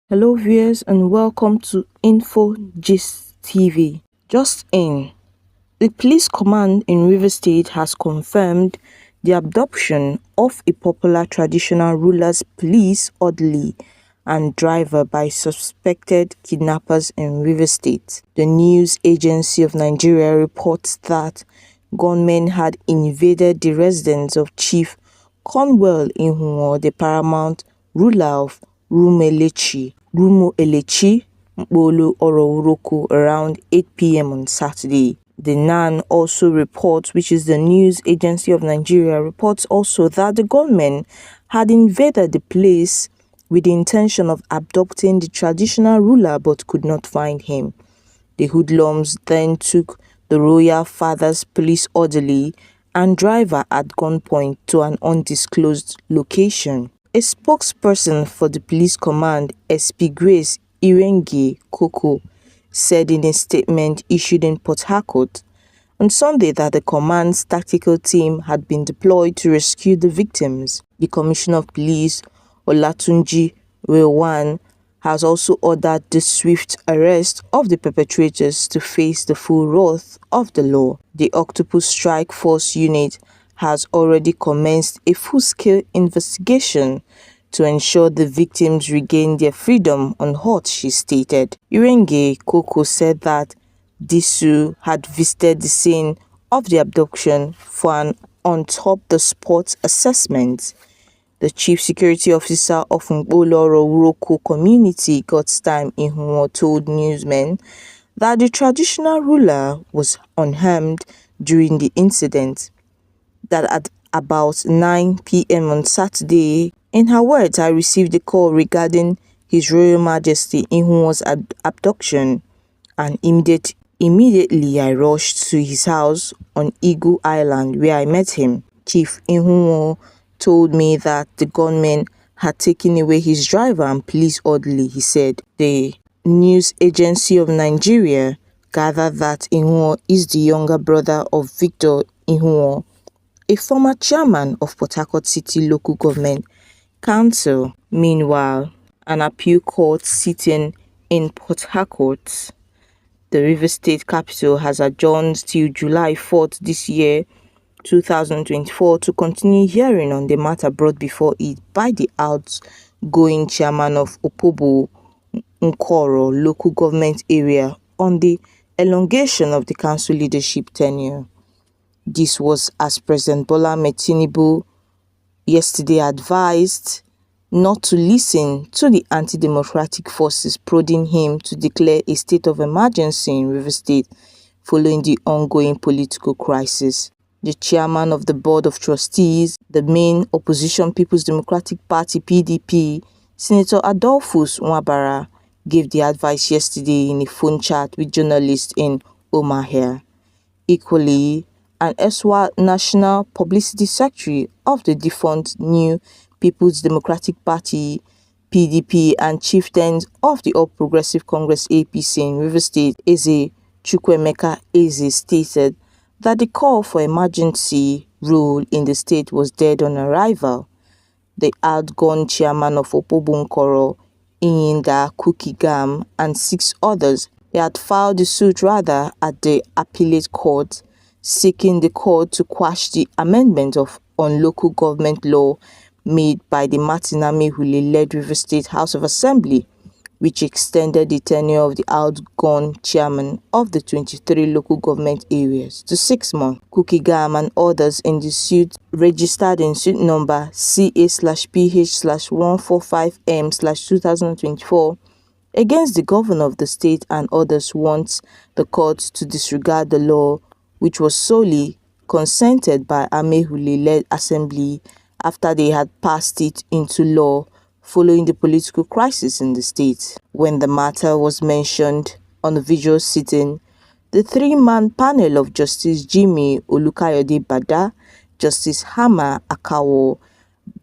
Hello viewers and welcome to Info Gist TV. Just in, the police command in Rivers State has confirmed the abduction of a popular traditional ruler's police orderly and driver by suspected kidnappers in Rivers State. The news agency of Nigeria reports that gunmen had invaded the residence of Chief Cornwell Ihumo, the paramount ruler of Rumo-Elechi, Mkpolu Orowuroko, around 8 p.m. on Saturday. The NAN also reports, which is the news agency of Nigeria, reports also that the gunmen had invaded the place with the intention of abducting the traditional ruler but could not find him. The hoodlums then took the royal father's police orderly and driver at gunpoint to an undisclosed location. A spokesperson for the police command, SP Grace Irenge Koko, said in a statement issued in Port Harcourt on Sunday that the command's tactical team had been deployed to rescue the victims. The Commissioner of Police, Olatunji Rewan, has also ordered the swift arrest of the perpetrators to face the full wrath of the law. The Octopus Strike Force unit has already commenced a full-scale investigation to ensure the victims regain their freedom on hot, she stated. Irenge Koko said that Disu had visited the scene of the abduction for an on-top-the-spot assessment. The chief security officer of Mkpolu Orowuroko community, Godstime Ihumo, told newsmen that the traditional ruler was unharmed during the incident. That at about 9 p.m. on Saturday, in her words, I received a call regarding His Royal Majesty Ihumo's abduction, and immediately I rushed to his house on Eagle Island where I met him. Chief Ihumo told me that the gunmen had taken away his driver and police orderly, he said. The news agency of Nigeria gathered that Ihumo is the younger brother of Victor Ihumo, a former chairman of Port Harcourt City Local Government Council. Meanwhile, an appeal court sitting in Port Harcourt, the Rivers State capital, has adjourned till July 4th this year, 2024, to continue hearing on the matter brought before it by the outgoing chairman of Opobo Nkoro local government area on the elongation of the council leadership tenure. This was as President Bola Ahmed Tinubu yesterday advised not to listen to the anti-democratic forces prodding him to declare a state of emergency in Rivers State following the ongoing political crisis. The chairman of the Board of Trustees, the main opposition People's Democratic Party (PDP), Senator Adolphus Nwabara, gave the advice yesterday in a phone chat with journalists in Umuahia. Equally, an erstwhile National Publicity Secretary of the defunct New People's Democratic Party (PDP) and chieftains of the All Progressive Congress (APC) in Rivers State, Eze Chukwuemeka Eze, stated that the call for emergency rule in the state was dead on arrival. The outgone chairman of Opobo Nkoro, Inyinda Kukigam, and 6 others had filed the suit at the appellate court, seeking the court to quash the amendment on local government law made by the Martin Amehule-led Rivers State House of Assembly, which extended the tenure of the outgone chairman of the 23 local government areas to 6 months. Kukigam and others in the suit, registered in suit number CA/PH/145M/2024 against the governor of the state and others, wants the court to disregard the law, which was solely consented by Amehule-led Assembly after they had passed it into law following the political crisis in the state. When the matter was mentioned on a visual sitting, the 3-man panel of Justice Jimmy Olukayode Bada, Justice Hama Akawo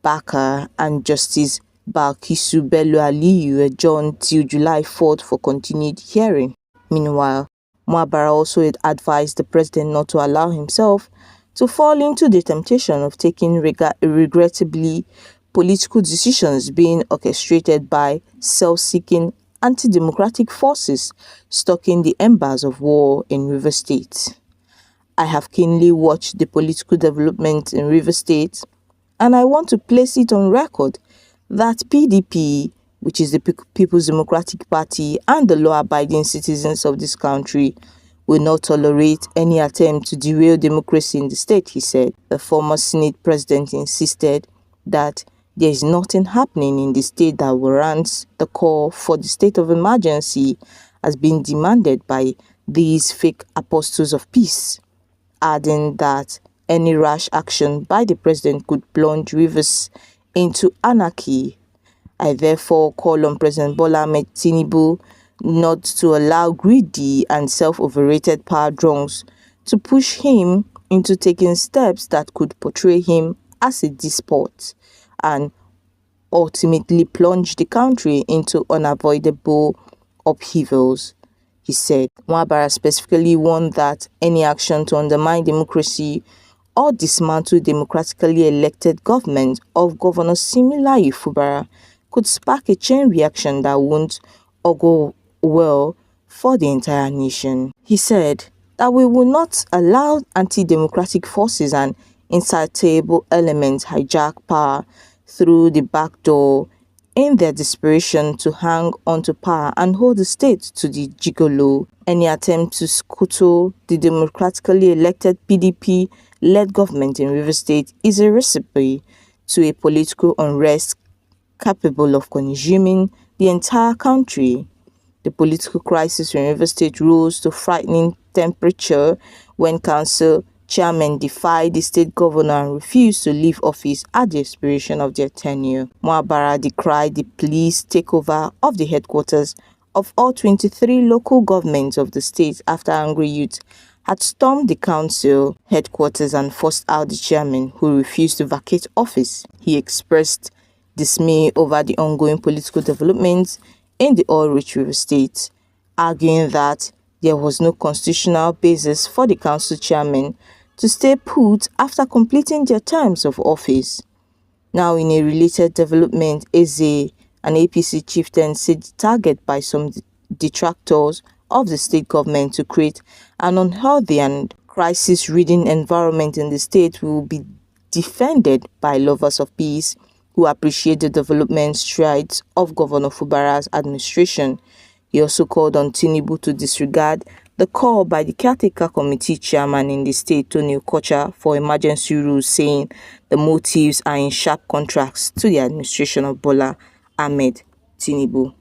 Baka, and Justice Balkisu Bello Aliyu adjourned till July 4th for continued hearing. Meanwhile, Nwabara also advised the president not to allow himself to fall into the temptation of taking regrettably political decisions being orchestrated by self-seeking anti-democratic forces stoking the embers of war in Rivers State. I have keenly watched the political development in Rivers State, and I want to place it on record that PDP, which is the People's Democratic Party, and the law-abiding citizens of this country will not tolerate any attempt to derail democracy in the state, he said. The former Senate president insisted that there is nothing happening in the state that warrants the call for the state of emergency as being demanded by these fake apostles of peace, adding that any rash action by the president could plunge Rivers into anarchy. I therefore call on President Bola Ahmed Tinubu not to allow greedy and self-overrated power drunks to push him into taking steps that could portray him as a despot and ultimately plunge the country into unavoidable upheavals, he said. Mwabara specifically warned that any action to undermine democracy or dismantle democratically elected government of Governor Similayi Fubara could spark a chain reaction that won't augur well for the entire nation. He said that we will not allow anti-democratic forces and insatiable elements hijack power through the back door in their desperation to hang onto power and hold the state to the gigolo. Any attempt to scuttle the democratically elected PDP-led government in Rivers State is a recipe to a political unrest capable of consuming the entire country. The political crisis in Rivers State rose to frightening temperature when council chairmen defied the state governor and refused to leave office at the expiration of their tenure. Mwabara decried the police takeover of the headquarters of all 23 local governments of the state after angry youth had stormed the council headquarters and forced out the chairman, who refused to vacate office. He expressed dismay over the ongoing political developments in the oil-rich Rivers State, arguing that there was no constitutional basis for the council chairman to stay put after completing their terms of office. Now, in a related development, Eze, an APC chieftain, said the target by some detractors of the state government to create an unhealthy and crisis-ridden environment in the state will be defended by lovers of peace who appreciate the development strides of Governor Fubara's administration. He also called on Tinubu to disregard the call by the caretaker committee chairman in the state, Tony Okocha, for emergency rules, saying the motives are in sharp contrast to the administration of Bola Ahmed Tinubu.